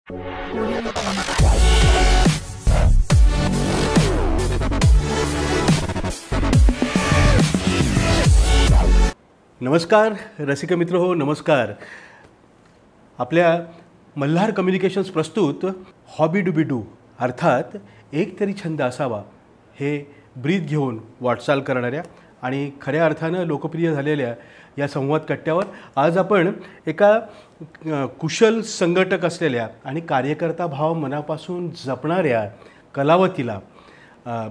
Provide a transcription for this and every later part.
नमस्कार रसिक मित्र हो, नमस्कार. आपल्या मल्हार कम्युनिकेशन्स प्रस्तुत हॉबी डू बी डू अर्थात एक तरी छंद असावा हे ब्रीद घेऊन वाटचाल करणाऱ्या आणि खऱ्या अर्थानं लोकप्रिय झालेल्या या संवाद कट्ट्यावर आज आपण एका कुशल संघटक असलेल्या आणि कार्यकर्ता भाव मनापासून जपणाऱ्या कलावतीला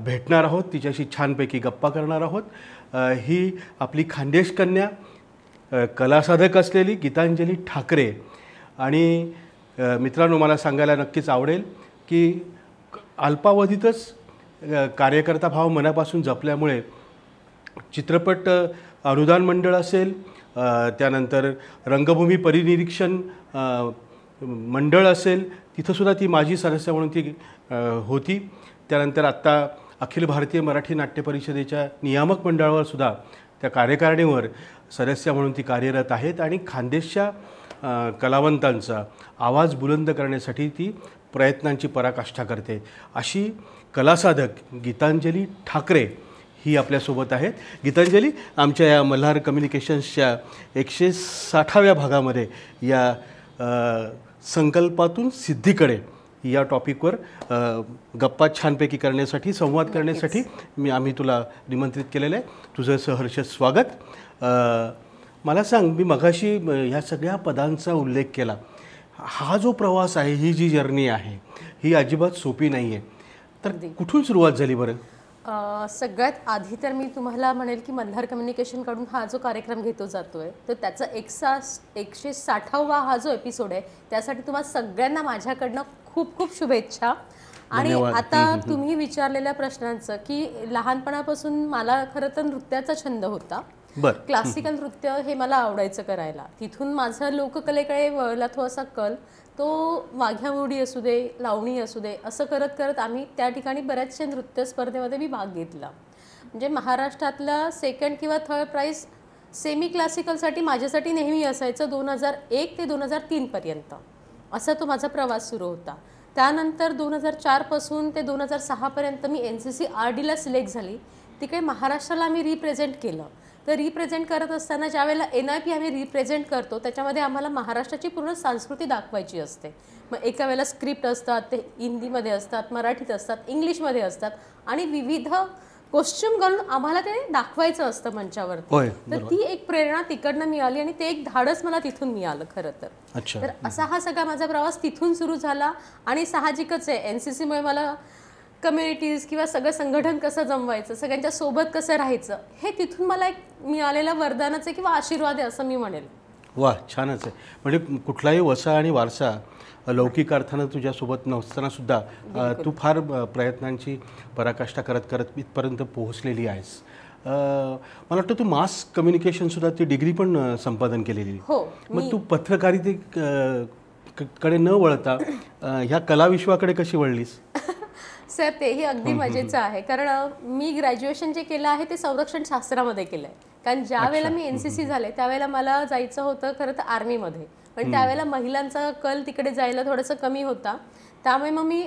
भेटणार आहोत. तिच्याशी छानपैकी गप्पा करणार आहोत. ही आपली खानदेश कन्या, कलासाधक असलेली गीतांजली ठाकरे. आणि मित्रांनो, मला सांगायला नक्कीच आवडेल की अल्पावधीतच कार्यकर्ता भाव मनापासून जपल्यामुळे चित्रपट अनुदान मंडळ असेल, त्यानंतर रंगभूमी परिनिरीक्षण मंडळ असेल, तिथंसुद्धा ती माजी सदस्य म्हणून ती होती. त्यानंतर आत्ता अखिल भारतीय मराठी नाट्य परिषदेच्या नियामक मंडळावर सुद्धा त्या कार्यकारिणीवर सदस्य म्हणून ती कार्यरत आहेत. आणि खानदेशच्या कलावंतांचा आवाज बुलंद करण्यासाठी ती प्रयत्नांची पराकाष्ठा करते. अशी कलासाधक गीतांजली ठाकरे ही आपल्यासोबत आहेत. गीतांजली, आमच्या या मल्हार कम्युनिकेशन्सच्या 160व्या भागामध्ये या संकल्पातून सिद्धीकडे या टॉपिकवर गप्पा छानपैकी करण्यासाठी, संवाद करण्यासाठी आम्ही तुला निमंत्रित केलेलं आहे. तुझं सहर्ष स्वागत. मला सांग, मी मगाशी ह्या सगळ्या पदांचा उल्लेख केला. हा जो प्रवास आहे, ही जी जर्नी आहे, ही अजिबात सोपी नाही आहे. तर कुठून सुरुवात झाली बरं? सगळ्यात आधी तर मी तुम्हाला म्हणेल की मल्हार कम्युनिकेशनकडून हा जो कार्यक्रम घेतो जातोय, तर त्याचा 160वा हा जो एपिसोड आहे, त्यासाठी तुम्हाला सगळ्यांना माझ्याकडनं खूप खूप शुभेच्छा. आणि आता तुम्ही विचारलेल्या प्रश्नांचं की लहानपणापासून मला खरं तर नृत्याचा छंद होता. क्लासिकल नृत्य हे मला आवडायचं करायला. तिथून माझा लोककलेकडे वळला थोडासा कल. तो वाघ्या मुरळी असू दे, लावणी असू दे, असं करत करत आम्ही त्या ठिकाणी बऱ्याचशा नृत्य स्पर्धेमध्ये मी भाग घेतला. म्हणजे महाराष्ट्रातला सेकंड किंवा थर्ड प्राईज सेमी क्लासिकलसाठी माझ्यासाठी नेहमी असायचं. 2001 ते 2003 पर्यंत असा तो माझा प्रवास सुरू होता. त्यानंतर 2004 पासून ते 2006 पर्यंत मी NCC RDला सिलेक्ट झाली. तिकडे महाराष्ट्राला मी रिप्रेझेंट केलं. तर रिप्रेझेंट करत असताना ज्यावेळेला NIP आम्ही रिप्रेझेंट करतो, त्याच्यामध्ये आम्हाला महाराष्ट्राची पूर्ण संस्कृती दाखवायची असते. मग एका वेळेला स्क्रिप्ट असतात, ते हिंदीमध्ये असतात, मराठीत असतात, इंग्लिशमध्ये असतात आणि विविध कॉस्ट्यूम घालून आम्हाला ते दाखवायचं असतं मंचावर. तर ती एक प्रेरणा तिकडनं मिळाली आणि ते एक धाडस मला तिथून मिळालं खरं तर. तर असा हा सगळा माझा प्रवास तिथून सुरू झाला. आणि साहजिकच आहे, NCCमुळे मला कम्युनिटीज किंवा सगळं संघटन कसं जमवायचं, सगळ्यांच्या सोबत कसं राहायचं, हे तिथून मला एक मिळालेलं वरदानच आहे किंवा आशीर्वाद आहे असं मी म्हणेल. वा, छानच आहे. म्हणजे कुठलाही वसा आणि वारसा लौकिक अर्थानं तुझ्यासोबत नसताना सुद्धा तू फार प्रयत्नांची पराकाष्ठा करत करत इथपर्यंत पोहोचलेली आहेस. मला वाटतं तू मास कम्युनिकेशनसुद्धा ती डिग्री पण संपादन केलेली. हो. मग तू पत्रकारिते कडे न वळता ह्या कलाविश्वाकडे कशी वळलीस? सर, तेही अगदी मजेचं आहे. कारण मी ग्रॅज्युएशन जे केलं आहे ते संरक्षण शास्त्रामध्ये केलं आहे. कारण ज्या वेळेला मी NCC झाले त्यावेळेला मला जायचं होतं खरं तर आर्मीमध्ये, पण त्यावेळेला महिलांचा कल तिकडे जायला थोडंसं कमी होता. त्यामुळे मग मी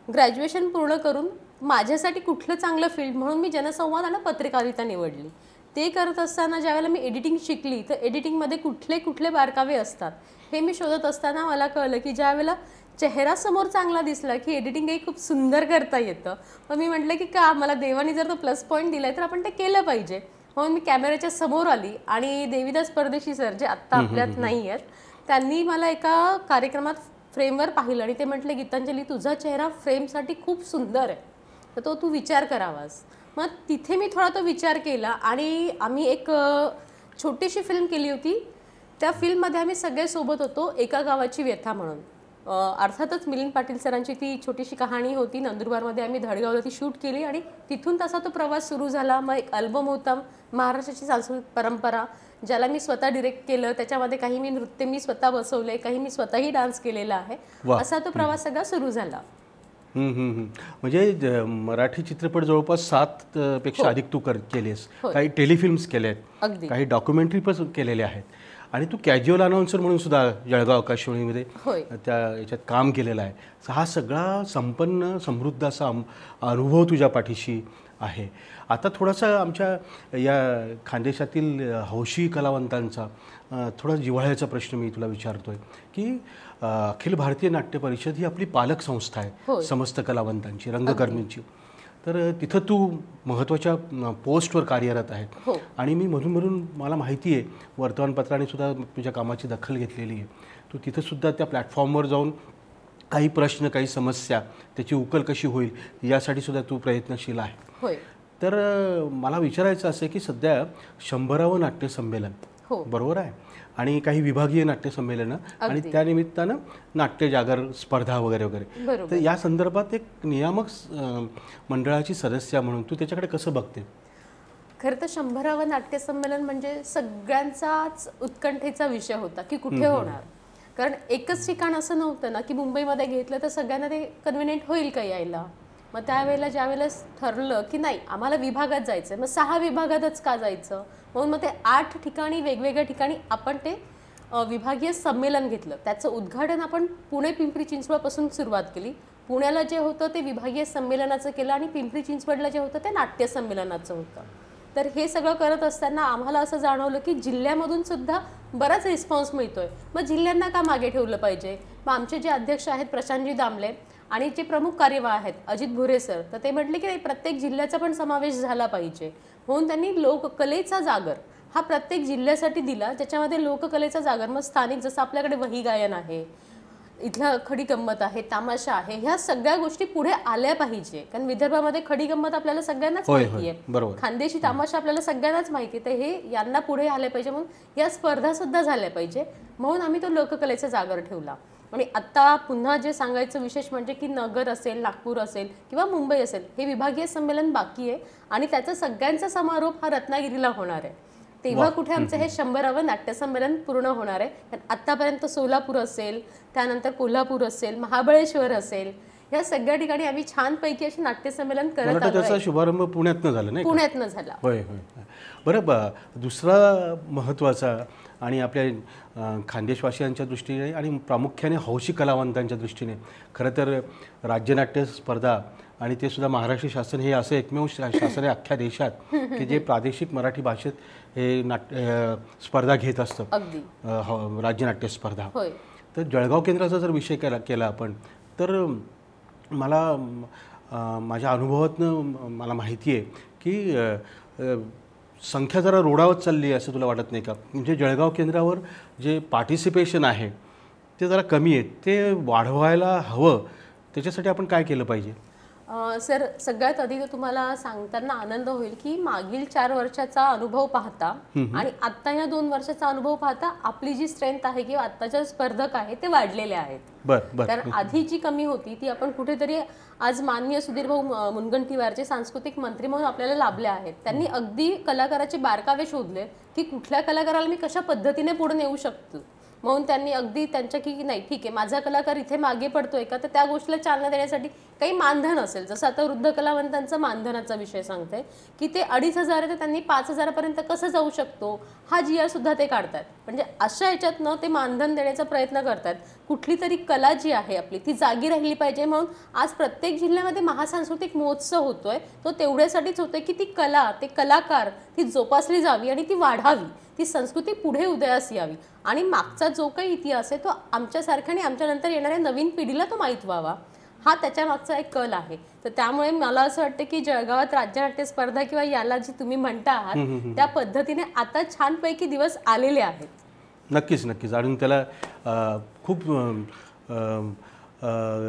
ग्रॅज्युएशन पूर्ण करून माझ्यासाठी कुठलं चांगलं फील्ड म्हणून मी जनसंवाद आणि पत्रकारिता निवडली. ते करत असताना ज्यावेळेला मी एडिटिंग शिकली, तर एडिटिंगमध्ये कुठले कुठले बारकावे असतात हे मी शोधत असताना मला कळलं की ज्यावेळेला चेहरा समोर चांगला दिसला की एडिटिंगही खूप सुंदर करता येतं. मग मी म्हटलं की का मला देवाने जर तो प्लस पॉईंट दिला आहे तर आपण ते केलं पाहिजे. म्हणून मी कॅमेऱ्याच्या समोर आली आणि देवीदास परदेशी सर, जे आत्ता आपल्यात नाही आहेत, त्यांनी मला एका कार्यक्रमात फ्रेमवर पाहिलं आणि ते म्हटले, गीतांजली, तुझा चेहरा फ्रेमसाठी खूप सुंदर आहे, तर तो तू विचार करावास. मग तिथे मी थोडा तो विचार केला आणि आम्ही एक छोटीशी फिल्म केली होती. त्या फिल्ममध्ये आम्ही सगळे सोबत होतो, एका गावाची व्यथा म्हणून. अर्थातच मिलिंद पाटील सरांची ती छोटीशी कहाणी होती. नंदुरबारमध्ये आम्ही धडगावला ती शूट केली आणि तिथून तसा तो प्रवास सुरू झाला. मग एक अल्बम होता, महाराष्ट्राची सांस्कृतिक परंपरा, ज्याला मी स्वतः डिरेक्ट केलं. त्याच्यामध्ये काही मी नृत्य मी स्वतः बसवले, काही मी स्वतःही डान्स केलेला आहे. असा तो प्रवास सगळा सुरू झाला. म्हणजे मराठी चित्रपट जवळपास 7 पेक्षा अधिक तू केलेस. काही टेलिफिल्म्स केले आहेत, काही डॉक्युमेंटरी पण केलेले आहेत. आणि तू कॅज्युअल अनाउन्सर म्हणून सुद्धा जळगाव आकाशवाणीमध्ये होय. त्या याच्यात काम केलेलं आहे. हा सगळा संपन्न समृद्ध असा अनुभव तुझ्या पाठीशी आहे. आता थोडासा आमच्या या खानदेशातील हौशी कलावंतांचा थोडा जिव्हाळ्याचा प्रश्न मी तुला विचारतोय की अखिल भारतीय नाट्य परिषद ही आपली पालक संस्था आहे समस्त कलावंतांची, रंगकर्मींची. तर तिथं तू महत्त्वाच्या पोस्टवर कार्यरत आहे आणि मी मधून मला माहिती आहे वर्तमानपत्राने सुद्धा तुझ्या कामाची दखल घेतलेली आहे. तू तिथं सुद्धा त्या प्लॅटफॉर्मवर जाऊन काही प्रश्न, काही समस्या, त्याची उकल कशी होईल यासाठी सुद्धा तू प्रयत्नशील आहे. तर मला विचारायचं असं की सध्या 100वे नाट्य संमेलन बरोबर आहे आणि काही विभागीय नाट्य संमेलनं आणि त्यानिमित्तानं नाट्य जागर स्पर्धा वगैरे वगैरे. तर या संदर्भात एक नियामक मंडळाची सदस्य म्हणून तू त्याच्याकडे कसं बघते? खरं तर 100वे नाट्य संमेलन म्हणजे सगळ्यांचाच उत्कंठेचा विषय होता की कुठे होणार. कारण एकच ठिकाण असं नव्हतं ना की मुंबईमध्ये घेतलं तर सगळ्यांना ते कन्व्हिनियंट होईल का यायला. मग त्यावेळेला ज्यावेळेला ठरलं की नाही आम्हाला विभागात जायचं, मग 6 विभागातच का जायचं, म्हणून मग ते 8 ठिकाणी वेगवेगळ्या ठिकाणी आपण ते विभागीय संमेलन घेतलं. त्याचं उद्घाटन आपण पुणे पिंपरी चिंचवडपासून सुरुवात केली. पुण्याला जे होतं ते विभागीय संमेलनाचं केलं आणि पिंपरी चिंचवडला जे होतं ते नाट्य संमेलनाचं होतं. तर हे सगळं करत असताना आम्हाला असं जाणवलं की जिल्ह्यामधून सुद्धा बराच रिस्पॉन्स मिळतोय. मग जिल्ह्यांना का मागे ठेवलं पाहिजे. मग आमचे जे अध्यक्ष आहेत प्रशांतजी दामले आणि जे प्रमुख कार्यवाह आहेत अजित भुरे सर, तर ते म्हटले की प्रत्येक जिल्ह्याचा पण समावेश झाला पाहिजे. म्हणून त्यांनी लोककलेचा जागर हा प्रत्येक जिल्ह्यासाठी दिला, ज्याच्यामध्ये लोककलेचा जागर मग स्थानिक जसं आपल्याकडे वही गायन आहे, इथलं खडी गंमत आहे, तामाशा आहे, ह्या सगळ्या गोष्टी पुढे आल्या पाहिजे. कारण विदर्भामध्ये खडी गंमत आपल्याला सगळ्यांनाच माहिती आहे, खानदेशी तामाशा आपल्याला सगळ्यांनाच माहिती आहे. तर हे यांना पुढे आले पाहिजे म्हणून या स्पर्धा सुद्धा झाल्या पाहिजे म्हणून आम्ही तो लोककलेचा जागर ठेवला. आणि आत्ता पुन्हा जे सांगायचं विशेष म्हणजे की नगर असेल, नागपूर असेल किंवा मुंबई असेल, हे विभागीय संमेलन बाकी आहे आणि त्याचा सगळ्यांचा समारोप हा रत्नागिरीला होणार आहे. तेव्हा कुठे आमचं हे 100वे नाट्य संमेलन पूर्ण होणार आहे. आत्तापर्यंत सोलापूर असेल, त्यानंतर कोल्हापूर असेल, महाबळेश्वर असेल, या सगळ्या ठिकाणी आम्ही छानपैकी असे नाट्य संमेलन करत आहोत. त्याचा शुभारंभ पुण्यातनं झाला नाही? पुण्यातनं झाला. होय होय. बरं, दुसरा महत्त्वाचा आणि आपल्या खानदेशवासियांच्या दृष्टीने आणि प्रामुख्याने हौशी कलावंतांच्या दृष्टीने खरं तर राज्यनाट्य स्पर्धा आणि ते सुद्धा महाराष्ट्र शासन हे असं एकमेव शासन आहे अख्ख्या देशात की जे प्रादेशिक मराठी भाषेत हे स्पर्धा घेत असतं, राज्यनाट्य स्पर्धा. तर जळगाव केंद्राचा जर विषय केला आपण तर माझ्या अनुभवातनं मला माहिती आहे की संख्या जरा रोडावत चालली आहे असं तुला वाटत नाही का? म्हणजे जळगाव केंद्रावर जे पार्टिसिपेशन आहे ते जरा कमी आहे, ते वाढवायला हवं. त्याच्यासाठी आपण काय केलं पाहिजे? सर, सगळ्यात आधी तर तुम्हाला सांगताना आनंद होईल की मागील 4 वर्षाचा अनुभव पाहता आणि आत्ता या 2 वर्षाचा अनुभव पाहता आपली जी स्ट्रेंथ आहे किंवा आत्ताच्या स्पर्धक आहे ते वाढलेले आहेत. कारण आधी जी कमी होती ती आपण कुठेतरी आज माननीय सुधीर भाऊ मुनगंटीवारचे सांस्कृतिक मंत्री म्हणून आपल्याला लाभले आहेत. त्यांनी अगदी कलाकाराचे बारकावे शोधले की कुठल्या कलाकाराला मी कशा पद्धतीने पुढे नेऊ शकतो. म्हणून त्यांनी अगदी त्यांच्या की नाही ठीक आहे माझा कलाकार इथे मागे पडतोय का, तर त्या गोष्टीला चालना देण्यासाठी काही मानधन असेल, जसं आता वृद्ध कलावंतांचा मानधनाचा विषय सांगते की ते 2,500 आहे तर त्यांनी 5,000 पर्यंत कसं जाऊ शकतो हा GR सुद्धा ते काढतात. म्हणजे अशा ह्याच्यातनं ते मानधन देण्याचा प्रयत्न करतात. कुठली तरी कला जी आहे आपली ती जागी राहिली पाहिजे म्हणून आज प्रत्येक जिल्ह्यामध्ये महासांस्कृतिक महोत्सव होतोय. तो तेवढ्यासाठीच होतोय की ती कला, ते कलाकार ती जोपासली जावी आणि ती वाढावी, ती संस्कृती पुढे उदयास यावी आणि मागचा जो काही इतिहास आहे तो आमच्यासारख्या आणि आमच्यानंतर येणाऱ्या नवीन पिढीला तो माहीत व्हावा, हा त्याच्या मागचा एक कल आहे. तर त्यामुळे मला असं वाटतं की जळगावात राज्यनाट्य स्पर्धा किंवा याला जी तुम्ही म्हणता आहात त्या पद्धतीने आता छानपैकी दिवस आलेले आहेत. नक्कीच नक्कीच. आणि त्याला खूप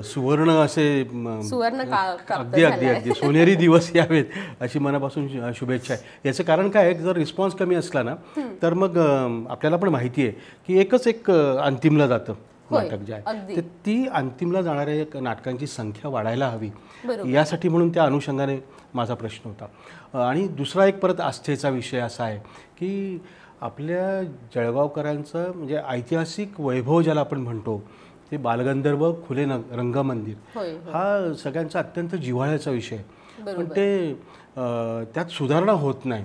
सुवर्ण असे अगदी अगदी अगदी सोनेरी दिवस यावेत अशी मनापासून शुभेच्छा आहे. याचं कारण काय आहे, जर रिस्पॉन्स कमी असला ना तर मग आपल्याला पण माहिती आहे की एक अंतिमला जातं नाटक जे आहे, तर ती अंतिमला जाणाऱ्या नाटकांची संख्या वाढायला हवी यासाठी म्हणून त्या अनुषंगाने माझा प्रश्न होता. आणि दुसरा एक परत आस्थेचा विषय असा आहे की आपल्या जळगावकरांचं म्हणजे ऐतिहासिक वैभव ज्याला आपण म्हणतो ते बालगंधर्व खुले रंगमंदिर हा सगळ्यांचा अत्यंत जिव्हाळ्याचा विषय, पण ते त्यात सुधारणा होत नाही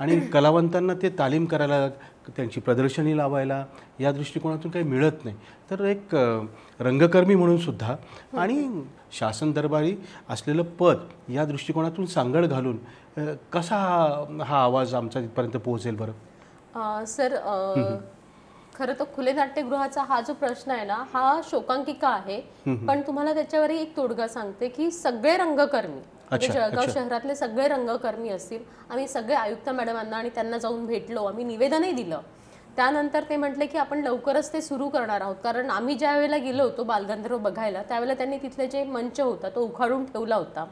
आणि कलावंतांना ते तालीम करायला त्यांची प्रदर्शनी लावायला या दृष्टिकोनातून काही मिळत नाही. तर एक रंगकर्मी म्हणून सुद्धा आणि शासन दरबारी असलेलं पद या दृष्टिकोनातून सांगड घालून कसा हा आवाज आमचा इथपर्यंत पोहोचेल बरं? सर, खरं तर खुले नाट्यगृहाचा हा जो प्रश्न आहे ना, हा शोकांकिका आहे. पण तुम्हाला त्याच्यावर एक तोडगा सांगते की सगळे रंगकर्मी, जळगाव शहरातले सगळे रंगकर्मी असतील, आम्ही सगळे आयुक्त मॅडमांना आणि त्यांना जाऊन भेटलो, आम्ही निवेदनही दिलं. त्यानंतर ते म्हटले की आपण लवकरच ते सुरू करणार आहोत. कारण आम्ही ज्या वेळेला गेलो होतो बालगंधर्व बघायला, त्यावेळेला त्यांनी तिथले जे मंच होता तो उखाडून ठेवला होता.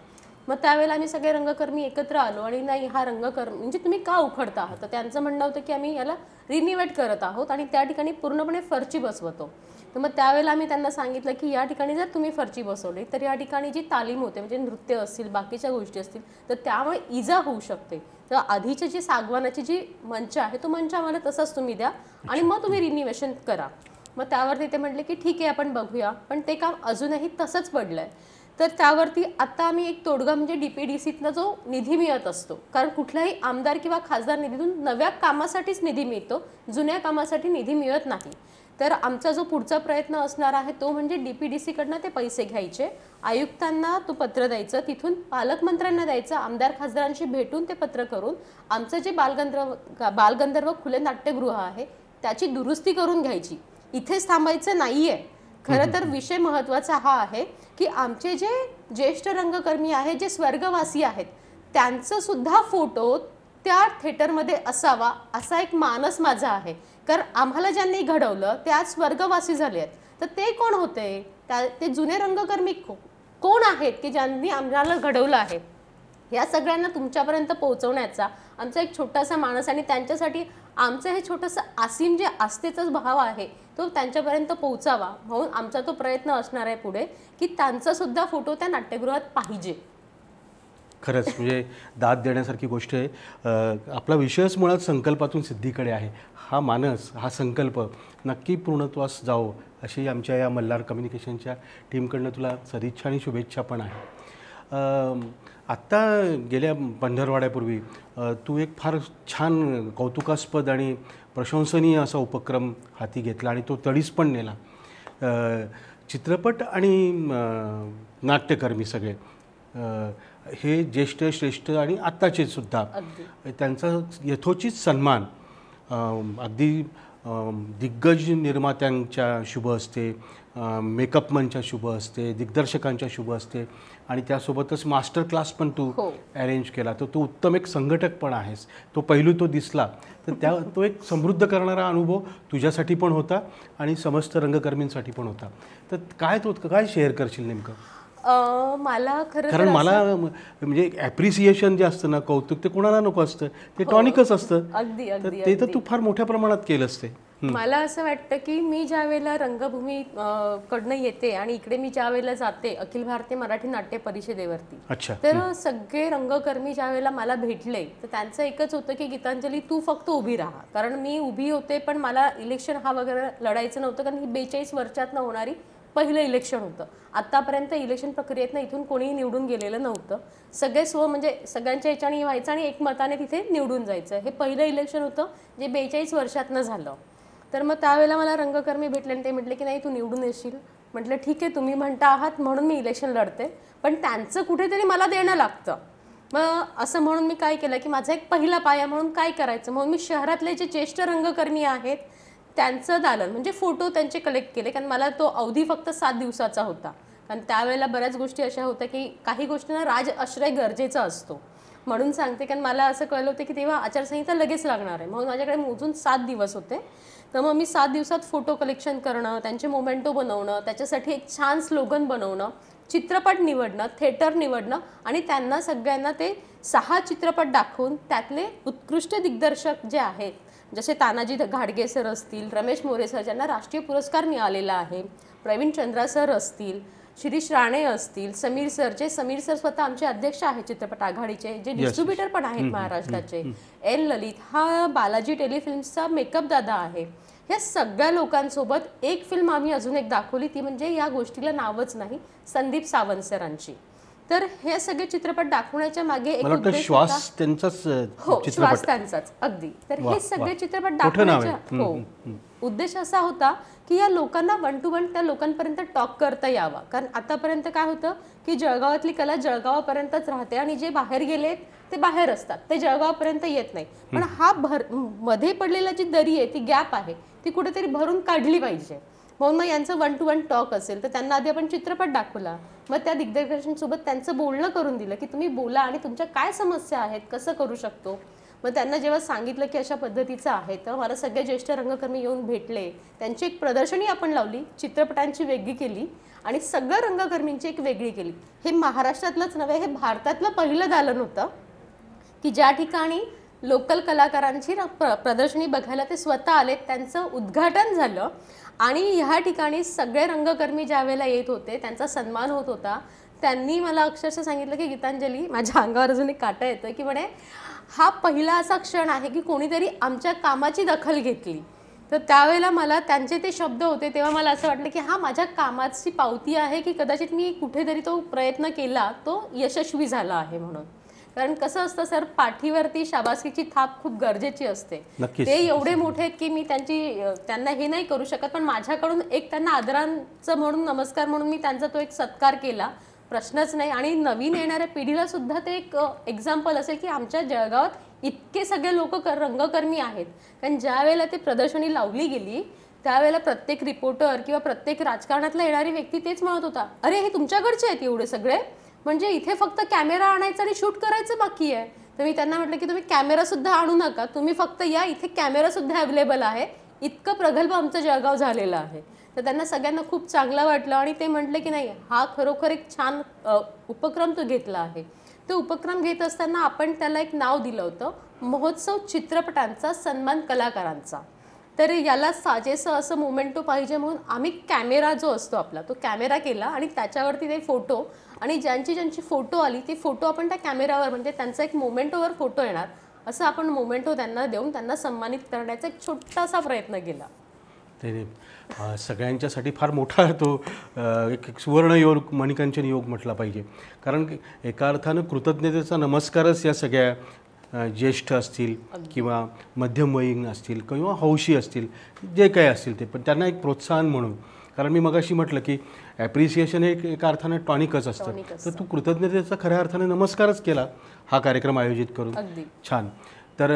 मग त्यावेळेला आम्ही सगळे रंगकर्मी एकत्र आलो आणि नाही, हा रंगकर्मी म्हणजे तुम्ही का उखडता आहात? तर त्यांचं म्हणणं होतं की आम्ही याला रिनिवेट करत आहोत आणि त्या ठिकाणी पूर्णपणे फरची बसवतो. तर मग त्यावेळेला आम्ही त्यांना सांगितलं की या ठिकाणी जर तुम्ही फरची बसवली तर या ठिकाणी जी तालीम होते, म्हणजे नृत्य असतील, बाकीच्या गोष्टी असतील, तर त्यामुळे इजा होऊ शकते. तर आधीची जी सागवानाची जी मंच आहे तो मंच आम्हाला तसाच तुम्ही द्या आणि मग तुम्ही रिनिवेशन करा. मग त्यावरती ते म्हटले की ठीक आहे, आपण बघूया. पण ते काम अजूनही तसंच पडलंय. तर त्यावरती आता आम्ही एक तोडगा म्हणजे DPDCतला जो निधी मिळत असतो, कारण कुठलाही आमदार किंवा खासदार निधीतून नव्या कामासाठीच निधी मिळतो, जुन्या कामासाठी निधी मिळत नाही. तर आमचा जो पुढचा प्रयत्न असणार आहे तो म्हणजे DPDCकडनं ते पैसे घ्यायचे, आयुक्तांना तो पत्र द्यायचं, तिथून पालकमंत्र्यांना द्यायचं, आमदार खासदारांशी भेटून ते पत्र करून आमचं जे बालगंधर्व खुले नाट्यगृह आहे त्याची दुरुस्ती करून घ्यायची. इथेच थांबायचं नाहीये. खरं तर विषय महत्त्वाचा हा आहे की आमचे जे ज्येष्ठ रंगकर्मी आहेत, जे स्वर्गवासी आहेत, त्यांचं सुद्धा फोटो त्या थिएटरमध्ये असावा असा एक मानस माझा आहे. कारण आम्हाला ज्यांनी घडवलं ते आज स्वर्गवासी झाले आहेत. तर ते कोण होते? ते जुने रंगकर्मी कोण आहेत की ज्यांनी आम्हाला घडवलं आहे? या सगळ्यांना तुमच्यापर्यंत पोहोचवण्याचा आमचा एक छोटासा मानस आणि त्यांच्यासाठी आमचं हे छोटंसं आसीम जे आस्थेचाच भाव आहे तो त्यांच्यापर्यंत पोहोचावा म्हणून आमचा तो प्रयत्न असणार आहे पुढे की त्यांचा सुद्धा फोटो त्या नाट्यगृहात पाहिजे. खरंच म्हणजे दाद देण्यासारखी गोष्ट आहे. आपला विषयच मुळात संकल्पातून सिद्धीकडे आहे. हा मानस, हा संकल्प नक्की पूर्णत्वास जावो अशी आमच्या या मल्हार कम्युनिकेशनच्या टीमकडनं तुला सदिच्छा आणि शुभेच्छा पण आहे. आत्ता गेल्या पंधरवड्यापूर्वी तू एक फार छान कौतुकास्पद आणि प्रशंसनीय असा उपक्रम हाती घेतला आणि तो तडीस पण नेला. चित्रपट आणि नाट्यकर्मी सगळे हे ज्येष्ठ, श्रेष्ठ आणि आत्ताचे सुद्धा त्यांचा यथोचित सन्मान अगदी दिग्गज निर्मात्यांच्या शुभ असते, मेकअपमनच्या शुभ असते, दिग्दर्शकांच्या शुभ असते आणि त्यासोबतच मास्टर क्लास पण तू अरेंज केला. तर तू उत्तम एक संघटक पण आहेस. तो पैलू तो दिसला. तर तो एक समृद्ध करणारा अनुभव तुझ्यासाठी पण होता आणि समस्त रंगकर्मींसाठी पण होता. तर काय शेअर करशील नेमकं? मला कारण मला म्हणजे ॲप्रिसिएशन जे असतं ना, कौतुक, ते कोणाला नको असतं, ते टॉनिकच असतं. अगदी अगदी ते तर तू फार मोठ्या प्रमाणात केलंस ते. मला असं वाटतं की मी ज्या वेळेला रंगभूमी कडनं येते आणि इकडे मी ज्या वेळेला जाते अखिल भारतीय मराठी नाट्य परिषदेवरती, तर सगळे रंगकर्मी ज्या वेळेला मला भेटले तर त्यांचं एकच होतं की गीतांजली तू फक्त उभी राहा. कारण मी उभी होते पण मला इलेक्शन हा वगैरे लढायचं नव्हतं, कारण ही 42 वर्षातनं होणारी पहिलं इलेक्शन होतं. आतापर्यंत इलेक्शन प्रक्रियेतनं इथून कोणीही निवडून गेलेलं नव्हतं. सगळे म्हणजे सगळ्यांच्या ह्याच्याने व्हायचं आणि एकमताने तिथे निवडून जायचं. हे पहिलं इलेक्शन होतं जे 42 वर्षातनं झालं. तर मग त्यावेळेला मला रंगकर्मी भेटले आणि ते म्हटले की नाही तू निवडून येशील. म्हटलं ठीक आहे, तुम्ही म्हणता आहात म्हणून मी इलेक्शन लढते, पण त्यांचं कुठेतरी मला देणं लागतं. मग असं म्हणून मी काय केलं की माझा एक पहिला पाया म्हणून काय करायचं, म्हणून मी शहरातले जे ज्येष्ठ रंगकर्मी आहेत त्यांचं दालन म्हणजे फोटो त्यांचे कलेक्ट केले. कारण मला तो अवधी फक्त 7 दिवसाचा होता. कारण त्यावेळेला बऱ्याच गोष्टी अशा होत्या की काही गोष्टींना राज आश्रय गरजेचा असतो म्हणून सांगते. कारण मला असं कळलं होतं की तेव्हा आचारसंहिता लगेच लागणार आहे, म्हणून माझ्याकडे मोजून 7 दिवस होते. तर मग मी 7 दिवसात फोटो कलेक्शन करणं, त्यांचे मोमेंटो बनवणं, त्याच्यासाठी एक छान स्लोगन बनवणं, चित्रपट निवडणं, थिएटर निवडणं आणि त्यांना सगळ्यांना ते 6 चित्रपट दाखवून त्यातले उत्कृष्ट दिग्दर्शक जे आहेत, जसे तानाजी घाडगे सर असतील, रमेश मोरे सर ज्यांना राष्ट्रीय पुरस्कार मिळालेला आहे, प्रवीण चंद्रा सर असतील, शिरीष राणे असतील, समीर सर स्वतः आमचे अध्यक्ष आहेत चित्रपट आघाडीचे, जे डिस्ट्रीब्युटर पण आहेत महाराष्ट्राचे, एल ललित हा बालाजी टेलिफिल्म्सचा मेकअप दादा आहे. ह्या सगळ्या लोकांसोबत एक फिल्म आम्ही अजून एक दाखवली, ती म्हणजे या गोष्टीला नावच नाही, संदीप सावंत सरांची. तर हे सगळे चित्रपट दाखवण्याच्या मागे एक मला वाटतं उद्देश श्वास होता. त्यांचाच हो, चित्रपट. श्वास त्यांचाच अगदी. तर वा, हे सगळे वा. चित्रपट मोठं नाव आहे. दाखवण्याचा उद्देश असा होता की या लोकांना वन टू वन त्या लोकांपर्यंत टॉक करता यावा. कारण आतापर्यंत काय होतं की जळगावातली कला जळगावापर्यंतच राहते आणि जे बाहेर गेलेत ते बाहेर असतात, ते जळगावापर्यंत येत नाही. पण हा मध्ये पडलेला जी दरी आहे, ती गॅप आहे, ती कुठेतरी भरून काढली पाहिजे. म्हणून मग यांचं वन टू वन टॉक असेल तर त्यांना आधी आपण चित्रपट दाखवला, मग त्या दिग्दर्शकांसोबत त्यांचं बोलणं करून दिलं की तुम्ही बोला आणि तुमच्या काय समस्या आहेत, कसं करू शकतो. मग त्यांना जेव्हा सांगितलं की अशा पद्धतीचं आहे, तर मला सगळे ज्येष्ठ रंगकर्मी येऊन भेटले. त्यांची एक प्रदर्शनी आपण लावली, चित्रपटांची वेगळी केली आणि सगळ्या रंगकर्मींची एक वेगळी केली. हे महाराष्ट्रातलंच नव्हे, हे भारतातलं पहिलं दालन होतं की ज्या ठिकाणी लोकल कलाकारांची प्रदर्शनी बघायला ते स्वतः आले, त्यांचं उद्घाटन झालं आणि ह्या ठिकाणी सगळे रंगकर्मी ज्या वेळेला येत होते त्यांचा सन्मान होत होता. त्यांनी मला अक्षरशः सांगितलं की गीतांजली, माझ्या अंगावर अजून एक काटा येतं की म्हणे हा पहिला असा क्षण आहे की कोणीतरी आमच्या कामाची दखल घेतली. तर त्यावेळेला मला त्यांचे ते शब्द होते तेव्हा मला असं वाटलं की हा माझ्या कामाची पावती आहे की कदाचित मी कुठेतरी तो प्रयत्न केला, तो यशस्वी झाला आहे म्हणून. कारण कसं असतं सर, पाठीवरती शाबासकीची थाप खूप गरजेची असते. ते एवढे मोठे आहेत की मी त्यांना हे नाही करू शकत, पण माझ्याकडून एक त्यांना आदरांचं म्हणून, नमस्कार म्हणून मी त्यांचा तो एक सत्कार केला, प्रश्नच नाही. आणि नवीन येणाऱ्या पिढीला सुद्धा ते एक एक्झाम्पल असेल की आमच्या जळगावात इतके सगळे लोक रंगकर्मी आहेत. कारण ज्या वेळेला ती प्रदर्शनी लावली गेली त्यावेळेला प्रत्येक रिपोर्टर किंवा प्रत्येक राजकारणातला येणारी व्यक्ती तेच म्हणत होता, अरे हे तुमच्याकडचे आहेत एवढे सगळे, म्हणजे इथे फक्त कॅमेरा आणायचा आणि शूट करायचं बाकी आहे. तर मी त्यांना म्हटलं की तुम्ही कॅमेरा सुद्धा आणू नका, तुम्ही फक्त या, इथे कॅमेरा सुद्धा अवेलेबल आहे, इतकं प्रगल्भ आमचं जळगाव झालेलं आहे. तर त्यांना सगळ्यांना खूप चांगलं वाटलं आणि ते म्हटले की नाही, हा खरोखर एक छान उपक्रम तो घेतला आहे. तो उपक्रम घेत असताना आपण त्याला एक नाव दिलं होतं, महोत्सव चित्रपटांचा सन्मान कलाकारांचा. तर याला साजेसं असं मोमेंटो पाहिजे म्हणून आम्ही कॅमेरा जो असतो आपला, तो कॅमेरा केला आणि त्याच्यावरती ते फोटो, आणि ज्यांची फोटो आली ती फोटो आपण त्या कॅमेरावर, म्हणजे त्यांचा एक मोमेंटोवर फोटो येणार असं आपण मोमेंटो त्यांना देऊन त्यांना सन्मानित करण्याचा एक छोटासा प्रयत्न केला. ते सगळ्यांच्यासाठी फार मोठा तो एक सुवर्ण योग, मणिकांचन योग म्हटला पाहिजे. कारण एका अर्थानं कृतज्ञतेचा नमस्कारच या सगळ्या ज्येष्ठ असतील किंवा मध्यमवयीन असतील किंवा हौशी असतील, जे काही असतील ते, पण त्यांना एक प्रोत्साहन म्हणून. कारण मी मगाशी म्हटलं की ॲप्रिसिएशन हे एका अर्थानं टॉनिकच असतं, तर तू कृतज्ञतेचा खऱ्या अर्थानं नमस्कारच केला हा कार्यक्रम आयोजित करून. छान. तर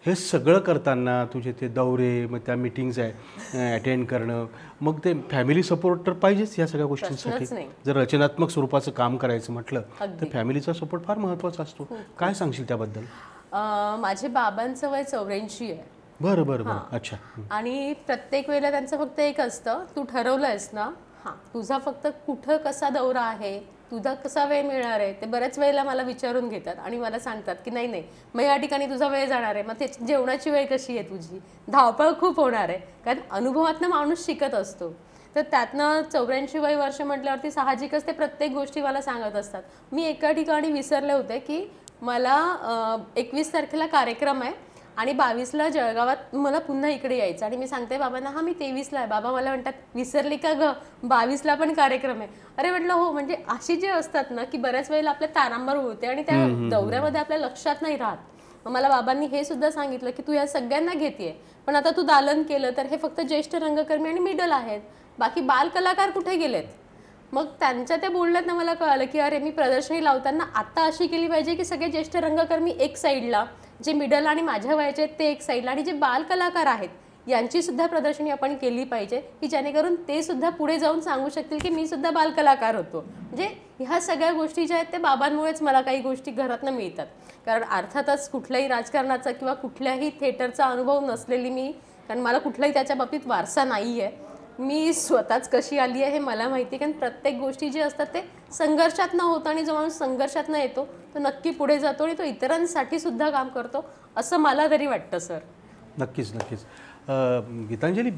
हे सगळं करताना तुझे ते दौरे, मग त्या मीटिंग्स आहे अटेंड करणं, मग ते फॅमिली सपोर्ट तर पाहिजेच या सगळ्या गोष्टींसाठी. जर रचनात्मक स्वरूपाचं काम करायचं म्हटलं तर फॅमिलीचा सपोर्ट फार महत्त्वाचा असतो. काय सांगशील त्याबद्दल? माझे बाबांचं वय 84 आहे. बरं बरं बरं. अच्छा. आणि प्रत्येक वेळेला त्यांचं फक्त एक असतं, तू ठरवलंयस ना, हां तुझा फक्त कुठं कसा दौरा आहे, तुझा कसा वेळ मिळणार आहे, ते बऱ्याच वेळेला मला विचारून घेतात आणि मला सांगतात की नाही नाही, मग या ठिकाणी तुझा वेळ जाणार आहे, मग ते जेवणाची वेळ कशी आहे तुझी, धावपळ खूप होणार आहे. कारण अनुभवातनं माणूस शिकत असतो. तर त्यातनं 84 वर्ष म्हटल्यावरती साहजिकच ते प्रत्येक गोष्टी मला सांगत असतात. मी एका ठिकाणी विसरले होते की मला 21 तारखेला कार्यक्रम आहे आणि 22ला जळगावात मला पुन्हा इकडे यायचं, आणि मी सांगते बाबांना हां मी 23ला आहे. बाबा मला म्हणतात विसरली का गं, 22ला पण कार्यक्रम आहे. अरे म्हटलं हो, म्हणजे अशी जे असतात ना की बऱ्याच वेळेला आपल्या तारांबर होते आणि त्या दौऱ्यामध्ये आपल्या लक्षात नाही राहत. मग मला बाबांनी हे सुद्धा सांगितलं की तू या सगळ्यांना घेतेय, पण आता तू दालन केलं तर हे फक्त ज्येष्ठ रंगकर्मी आणि मिडल आहेत, बाकी बाल कलाकार कुठे गेलेत. मग त्यांच्या त्या बोलण्यातनं मला कळालं की अरे मी प्रदर्शनी लावताना आता अशी केली पाहिजे की सगळे ज्येष्ठ रंगकर्मी एक साईडला, जे मिडल आणि माझ्या वयाचे आहेत ते एक साईडला, आणि जे बाल कलाकार आहेत यांची सुद्धा प्रदर्शनी आपण केली पाहिजे की जेणेकरून ते सुद्धा पुढे जाऊन सांगू शकतील की मी सुद्धा बाल कलाकार होतो. म्हणजे ह्या सगळ्या गोष्टी ज्या आहेत त्या बाबांमुळेच मला काही गोष्टी घरातनं मिळतात. कारण अर्थातच कुठल्याही राजकारणाचा किंवा कुठल्याही थिएटरचा अनुभव नसलेली मी, कारण मला कुठलाही त्याच्या बाबतीत वारसा नाही आहे, मी स्वतःच कशी आली आहे हे मला माहिती आहे. कारण प्रत्येक गोष्टी जे असतात ते संघर्षातनं होतं आणि जो माणूस संघर्षातनं येतो तो नक्की पुढे जातो आणि तो इतरांसाठी सुद्धा काम करतो असं मला तरी वाटतं सर. नक्कीच नक्कीच. गीतांजली,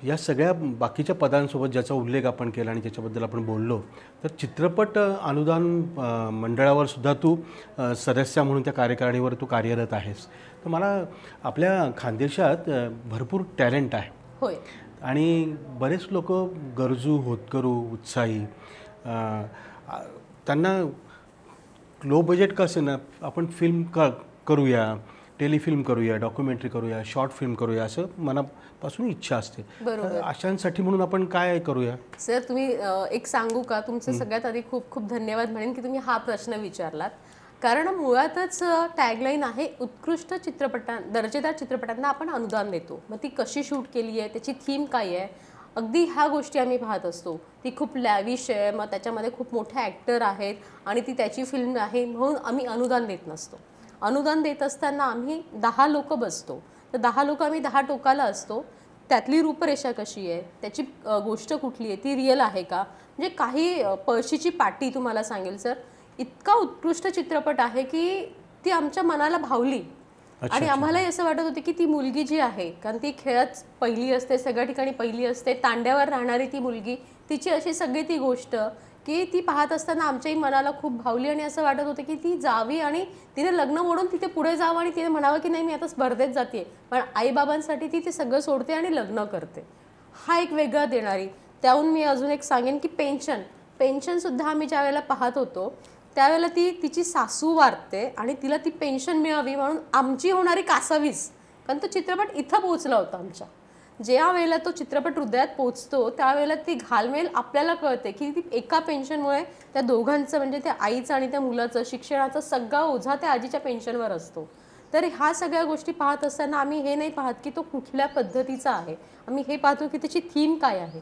या सगळ्या बाकीच्या पदांसोबत ज्याचा उल्लेख आपण केला आणि ज्याच्याबद्दल आपण बोललो, तर चित्रपट अनुदान मंडळावर सुद्धा तू सदस्य म्हणून त्या कार्यकारिणीवर तू कार्यरत आहेस. तर मला आपल्या खानदेशात भरपूर टॅलेंट आहे. होय. आणि बरेच लोक गरजू, होतकरू, उत्साही, त्यांना लो बजेट का असेना आपण फिल्म करूया, टेलिफिल्म करूया, डॉक्युमेंटरी करूया, शॉर्ट फिल्म करूया असं मनापासून इच्छा असते. बरोबर. अशांसाठी म्हणून आपण काय करूया? सर तुम्ही एक सांगू का, तुमचं सगळ्यात आधी खूप खूप धन्यवाद म्हणेन की तुम्ही हा प्रश्न विचारलात. कारण मुळातच टॅगलाईन आहे, उत्कृष्ट दर्जेदार चित्रपटांना आपण अनुदान देतो. मग ती कशी शूट केली आहे, त्याची थीम काय आहे, अगदी ह्या गोष्टी आम्ही पाहत असतो. ती खूप लॅविश आहे, मग त्याच्यामध्ये खूप मोठे ॲक्टर आहेत आणि ती त्याची फिल्म आहे म्हणून आम्ही अनुदान देत नसतो. अनुदान देत असताना आम्ही 10 लोक बसतो. तर 10 लोक आम्ही 10 टोकाला असतो. त्यातली रूपरेषा कशी आहे, त्याची गोष्ट कुठली आहे, ती रिअल आहे का, म्हणजे काही पळशीची पाटी तुम्हाला सांगेल सर, इतका उत्कृष्ट चित्रपट आहे की ती आमच्या मनाला भावली. आणि आम्हालाही असं वाटत होते की ती मुलगी जी आहे, कारण ती खेळात पहिली असते, सगळ्या ठिकाणी पहिली असते, तांड्यावर राहणारी ती मुलगी, तिची अशी सगळी ती गोष्ट की ती पाहत असताना आमच्याही मनाला खूप भावली. आणि असं वाटत होतं की ती जावी आणि तिने लग्न मोडून तिथे पुढे जावं आणि तिने म्हणावं की नाही मी आता स्पर्धेत जाते, पण आईबाबांसाठी ती ते सगळं सोडते आणि लग्न करते. हा एक वेगळा देणारी. त्याहून मी अजून एक सांगेन की पेन्शनसुद्धा आम्ही ज्या वेळेला पाहत होतो त्यावेळेला ती तिची सासू वारते आणि तिला ती पेन्शन मिळावी म्हणून आमची होणारी कासावीस, कारण तो चित्रपट इथं पोहोचला होता आमच्या. ज्या वेळेला तो चित्रपट हृदयात पोचतो त्यावेळेला ती घालमेल आपल्याला कळते की ती एका पेन्शनमुळे त्या दोघांचं, म्हणजे त्या आईचं आणि त्या मुलाचं शिक्षणाचा सगळा ओझा त्या आजीच्या पेन्शनवर असतो. तर ह्या सगळ्या गोष्टी पाहत असताना आम्ही हे नाही पाहत की तो कुठल्या पद्धतीचा आहे, आम्ही हे पाहतो की त्याची थीम काय आहे,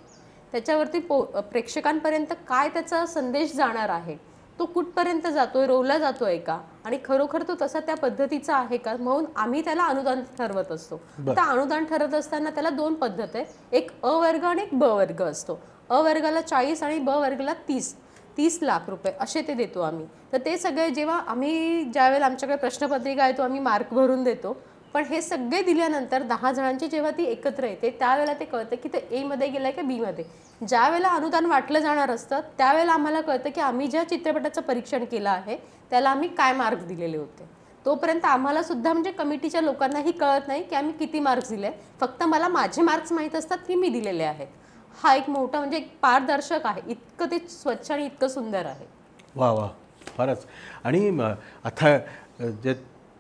त्याच्यावरती प्रेक्षकांपर्यंत काय त्याचा संदेश जाणार आहे, तो कुठपर्यंत जातोय, रोवला जातोय का, आणि खरोखर तो तसा त्या पद्धतीचा आहे का, म्हणून आम्ही त्याला अनुदान ठरवत असतो. आता अनुदान ठरवत असताना त्याला 2 पद्धत आहे, एक अ वर्ग आणि एक ब वर्ग असतो. अ वर्गाला 40 आणि ब वर्गाला 30 लाख रुपये असे ते देतो आम्ही. तर ते सगळे जेव्हा आम्ही ज्यावेळेला आमच्याकडे प्रश्नपत्रिका आहे तो आम्ही मार्क भरून देतो, पण हे सगळे दिल्यानंतर 10 जणांची जेव्हा ती एकत्र येते त्यावेळेला ते कळतं की ते ए मध्ये गेलं का बी मध्ये. ज्या वेळेला अनुदान वाटलं जाणार असतं त्यावेळेला आम्हाला कळतं की आम्ही ज्या चित्रपटाचं परीक्षण केलं आहे त्याला आम्ही काय मार्क्स दिलेले होते. तोपर्यंत आम्हाला सुद्धा, म्हणजे कमिटीच्या लोकांनाही कळत नाही की आम्ही किती मार्क्स दिले, फक्त मला माझे मार्क्स माहीत असतात की मी दिलेले आहेत. हा एक मोठा, म्हणजे एक पारदर्शक आहे, इतकं ते स्वच्छ आणि इतकं सुंदर आहे. वा वा, फारच. आणि आता जे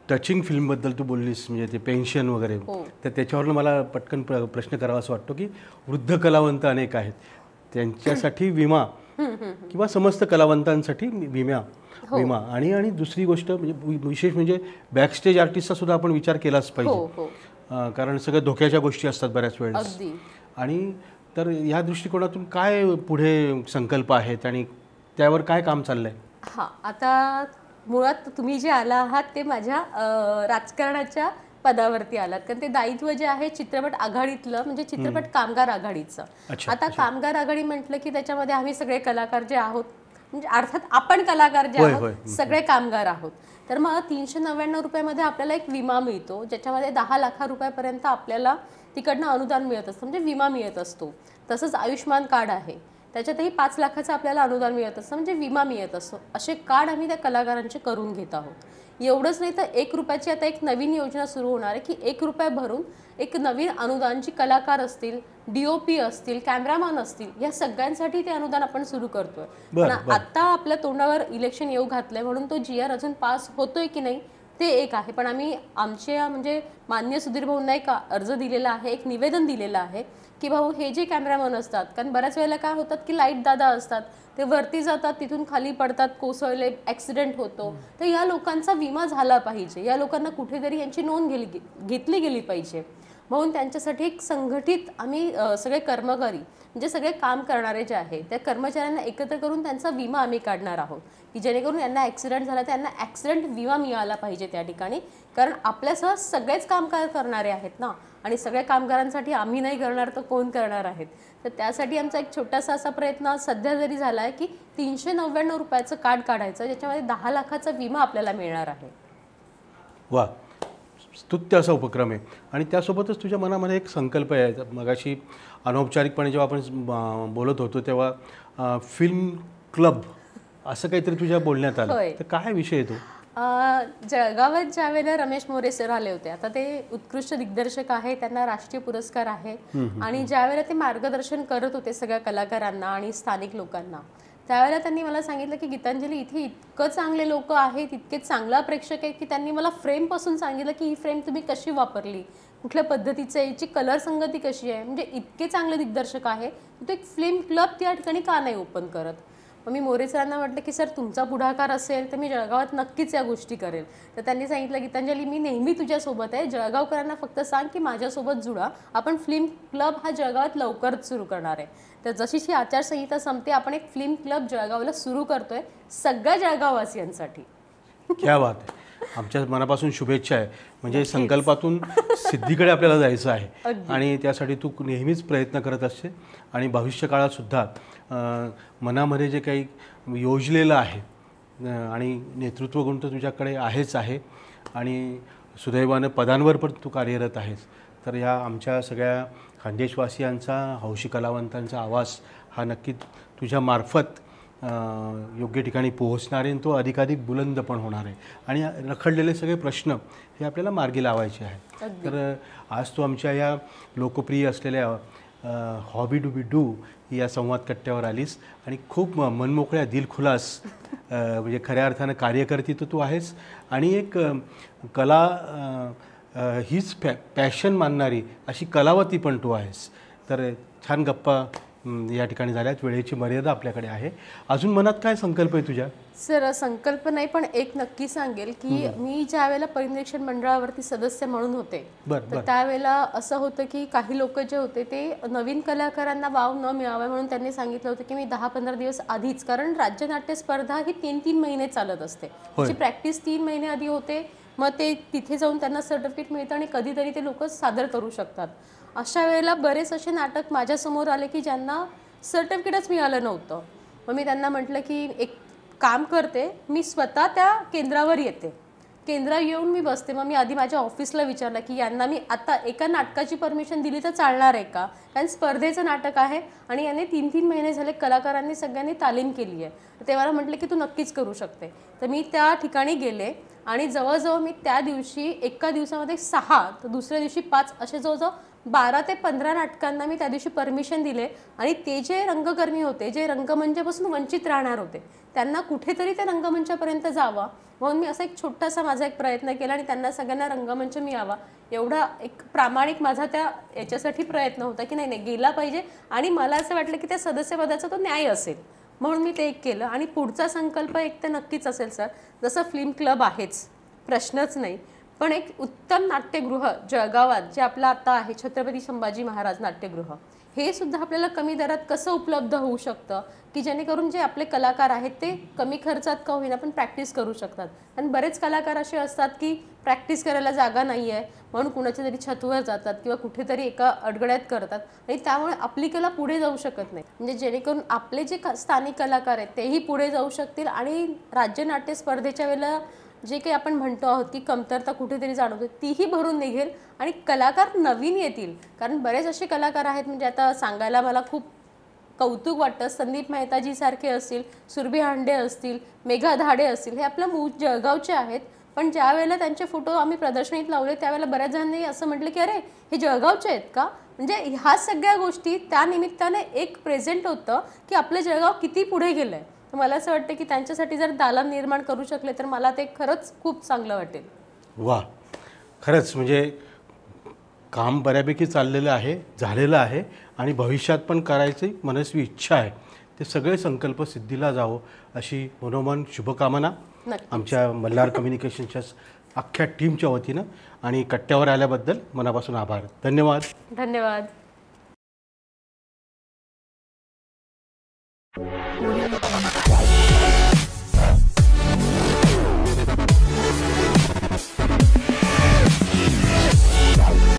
टचिंग फिल्मबद्दल तू बोललीस, म्हणजे ते पेन्शन वगैरे, तर त्याच्यावरून मला पटकन प्रश्न करावा असं वाटतो की वृद्ध कलावंत अनेक आहेत, त्यांच्यासाठी विमा किंवा समस्त कलावंतांसाठी विमा आणि दुसरी गोष्ट म्हणजे विशेष म्हणजे बॅकस्टेज आर्टिस्टचा सुद्धा आपण विचार केलाच पाहिजे, कारण सगळ्या धोक्याच्या गोष्टी असतात बऱ्याच वेळेस. आणि तर या दृष्टिकोनातून काय पुढे संकल्प आहेत आणि त्यावर काय काम चाललंय? आता मुळात तुम्ही जे आला आहात ते माझ्या राजकारणाच्या पदावरती आलात, कारण ते दायित्व जे आहे चित्रपट आघाडीतलं, म्हणजे चित्रपट कामगार आघाडीचं. आता कामगार आघाडी म्हटलं की त्याच्यामध्ये आम्ही सगळे कलाकार जे आहोत, म्हणजे अर्थात आपण कलाकार जे आहोत सगळे कामगार आहोत. तर मग 399 रुपयामध्ये आपल्याला एक विमा मिळतो, ज्याच्यामध्ये 10 लाख रुपयापर्यंत आपल्याला तिकडनं अनुदान मिळत असतं, म्हणजे विमा मिळत असतो. तसंच आयुष्मान कार्ड आहे, त्याच्यातही 5 लाखाचं आपल्याला अनुदान मिळत असतं, म्हणजे विमा मिळत असतो. असे कार्ड आम्ही त्या कलाकारांचे करून घेत आहोत. एवढंच नाही तर 1 रुपयाची आता एक नवीन योजना सुरू होणार आहे की 1 रुपया भरून एक नवीन अनुदान, जी कलाकार असतील, DOP असतील, कॅमेरामॅन असतील, या सगळ्यांसाठी ते अनुदान आपण सुरू करतोय. पण आता आपल्या तोंडावर इलेक्शन येऊ घातलंय म्हणून तो GR अजून पास होतोय की नाही ते एक आहे. पण आम्ही आमच्या म्हणजे माननीय सुधीर भाऊंना एक अर्ज दिलेला आहे, एक निवेदन दिलेलं आहे की भाऊ हे जे कॅमेरामॅन असतात, कारण बऱ्याच वेळेला काय होतात की लाईट दादा असतात, ते वरती जातात, तिथून खाली पडतात, कोसळले, ॲक्सिडेंट होतो, तर या लोकांचा विमा झाला पाहिजे, या लोकांना कुठेतरी यांची नोंद घेतली गेली पाहिजे. म्हणून त्यांच्यासाठी एक संघटित आम्ही सगळे कर्मचारी, म्हणजे सगळे काम करणारे जे आहे त्या कर्मचाऱ्यांना एकत्र करून त्यांचा विमा आम्ही काढणार आहोत की जेणेकरून यांना ॲक्सिडेंट झाला त्यांना ॲक्सिडेंट विमा मिळाला पाहिजे त्या ठिकाणी. कारण आपल्यासह सगळेच कामगार करणारे आहेत ना, आणि सगळ्या कामगारांसाठी आम्ही नाही करणार तर कोण करणार आहेत. तर त्यासाठी आमचा एक छोटासा असा प्रयत्न सध्या जरी झाला आहे की 399 रुपयाचं कार्ड काढायचं, ज्याच्यामध्ये 10 लाखाचा विमा आपल्याला मिळणार आहे. वा, स्तुत्य असा उपक्रम आहे. आणि त्यासोबतच तुझ्या मनामध्ये एक संकल्प आहे, मगाशी अनौपचारिकपणे जेव्हा आपण बोलत होतो तेव्हा फिल्म क्लब असं काहीतरी तुझ्या बोलण्यात आलं, तर काय विषय आहे तो? जळगावात ज्या वेळेला रमेश मोरे सर आले होते, आता ते उत्कृष्ट दिग्दर्शक आहे, त्यांना राष्ट्रीय पुरस्कार आहे, आणि ज्या वेळेला ते मार्गदर्शन करत होते सगळ्या कलाकारांना आणि स्थानिक लोकांना, त्यावेळेला त्यांनी मला सांगितलं की गीतांजली इथे इतकं चांगले लोक आहेत, इतके चांगला प्रेक्षक आहेत की त्यांनी मला फ्रेमपासून सांगितलं की ही फ्रेम तुम्ही कशी वापरली, कुठल्या पद्धतीचं आहे, याची कलर संगती कशी आहे, म्हणजे इतके चांगले दिग्दर्शक आहे, तो एक फिल्म क्लब त्या ठिकाणी का नाही ओपन करत. मग मी मोरे सरांना म्हटलं की सर तुमचा पुढाकार असेल तर मी जळगावात नक्कीच या गोष्टी करेल. तर त्यांनी सांगितलं गीतांजली मी नेहमी तुझ्यासोबत आहे, जळगावकरांना फक्त सांग की माझ्यासोबत जुळा, आपण फिल्म क्लब हा जळगावात लवकरच सुरू करणार आहे. तर जशीची आचारसंहिता संपते आपण एक फिल्म क्लब जळगावला सुरू करतोय सगळ्या जळगाववासियांसाठी. क्या बात आहे. आमच्या मनापासून शुभेच्छा आहे. म्हणजे संकल्पातून सिद्धीकडे आपल्याला जायचं आहे आणि त्यासाठी तू नेहमीच प्रयत्न करत असते आणि भविष्यकाळात सुद्धा मनामध्ये जे काही योजलेलं आहे आणि नेतृत्व गुण तर तुझ्याकडे आहेच आहे आणि सुदैवानं पदांवर पण तू कार्यरत आहेस. तर या आमच्या सगळ्या खानदेशवासियांचा, हौशी कलावंतांचा आवाज हा नक्की तुझ्या मार्फत योग्य ठिकाणी पोहोचणार आहे आणि तो अधिकाधिक बुलंद पण होणार आहे आणि रखडलेले सगळे प्रश्न हे आपल्याला मार्गी लावायचे आहेत. तर आज तू आमच्या या लोकप्रिय असलेल्या हॉबी डू बी डू या संवाद कट्ट्यावर आलीस आणि खूप मनमोकळ्या दिलखुलास म्हणजे खऱ्या अर्थानं कार्यकर्ती तर तू आहेस आणि एक कला हीच पॅशन मानणारी अशी कलावती पण तू आहेस. तर छान गप्पा या ठिकाणी झाल्यात. वेळेची मर्यादा आपल्याकडे आहे. अजून मनात काय संकल्प आहे तुझ्या? सर संकल्प नाही पण एक नक्की सांगेल की मी ज्या वेळेला परिनिरीक्षण मंडळावरती सदस्य म्हणून होते तर त्यावेळेला असं होतं की काही लोक जे होते ते नवीन कलाकारांना वाव न मिळावा म्हणून त्यांनी सांगितलं होतं की मी 10-15 दिवस आधीच, कारण राज्य नाट्य स्पर्धा ही 3-3 महिने चालत असते, त्याची प्रॅक्टिस 3 महिने आधी होते, मग ते तिथे जाऊन त्यांना सर्टिफिकेट मिळतं आणि कधीतरी ते लोक सादर करू शकतात. अशा वेळेला बरेच असे नाटक माझ्यासमोर आले की ज्यांना सर्टिफिकेटच मिळालं नव्हतं. मग मी त्यांना म्हटलं की एक काम करते, मी स्वतः त्या केंद्रावर येते, केंद्रावर येऊन मी बसते. मग मी आधी माझ्या ऑफिसला विचारलं की यांना मी आता एका नाटकाची परमिशन दिली तर चालणार आहे का, कारण स्पर्धेचं नाटक आहे आणि याने 3-3 महिने झाले कलाकारांनी सगळ्यांनी तालीम केली आहे. तर ते मला म्हटलं की तू नक्कीच करू शकते. तर मी त्या ठिकाणी गेले आणि जवळजवळ मी त्या दिवशी एका दिवसामध्ये 6 तर दुसऱ्या दिवशी 5 असे जवळजवळ 12 ते 15 नाटकांना मी त्या दिवशी परमिशन दिले आणि ते जे रंगकर्मी होते, जे रंगमंचापासून वंचित राहणार होते, त्यांना कुठेतरी त्या रंगमंचापर्यंत जावं म्हणून मी असा एक छोटासा माझा एक प्रयत्न केला आणि त्यांना सगळ्यांना रंगमंच मिळावा एवढा एक प्रामाणिक माझा त्या याच्यासाठी प्रयत्न होता की नाही गेला पाहिजे आणि मला असं वाटलं की त्या सदस्यपदाचा तो न्याय असेल म्हणून मी ते एक केलं. आणि पुढचा संकल्प एक तर नक्कीच असेल सर, जसं फिल्म क्लब आहेच प्रश्नच नाही, पण एक उत्तम नाट्यगृह जळगावात जे आपलं आता आहे छत्रपती संभाजी महाराज नाट्यगृह, हे सुद्धा आपल्याला कमी दरात कसं उपलब्ध होऊ शकतं की जेणेकरून जे आपले कलाकार आहेत ते कमी खर्चात का होईना पण प्रॅक्टिस करू शकतात. आणि बरेच कलाकार असे असतात की प्रॅक्टिस करायला जागा नाही आहे म्हणून कुणाच्या तरी छतवर जातात किंवा कुठेतरी एका अडगळ्यात करतात आणि त्यामुळे आपली कला पुढे जाऊ शकत नाही. म्हणजे जेणेकरून आपले जे स्थानिक कलाकार आहेत तेही पुढे जाऊ शकतील आणि राज्य नाट्य स्पर्धेच्या वेळेला जे काही आपण म्हणतो आहोत की कमतरता कुठेतरी जाणवते तीही भरून निघेल आणि कलाकार नवीन येतील. कारण बरेच असे कलाकार आहेत म्हणजे आता सांगायला मला खूप कौतुक वाटतं, संदीप मेहताजी सारखे असतील, सुरभी हांडे असतील, मेघा धाडे असतील, हे आपल्या जळगावचे आहेत. पण ज्या वेळेला त्यांचे फोटो आम्ही प्रदर्शनीत लावले त्यावेळेला बऱ्याच जणांनी असं म्हटलं की अरे हे जळगावचे आहेत का. म्हणजे ह्या सगळ्या गोष्टी त्या निमित्ताने एक प्रेझेंट होतं की आपलं जळगाव किती पुढे गेलं आहे. तर मला असं वाटतं की त्यांच्यासाठी जर दालन निर्माण करू शकले तर मला ते खरंच खूप चांगलं वाटेल. वा, खरंच म्हणजे काम बऱ्यापैकी चाललेलं आहे, झालेलं आहे आणि भविष्यात पण करायची मनस्वी इच्छा आहे. ते सगळे संकल्प सिद्धीला जावो अशी मनोमन शुभकामना आमच्या मल्हार कम्युनिकेशनच्या अख्ख्या टीमच्या वतीनं आणि कट्ट्यावर आल्याबद्दल मनापासून आभार. धन्यवाद. धन्यवाद.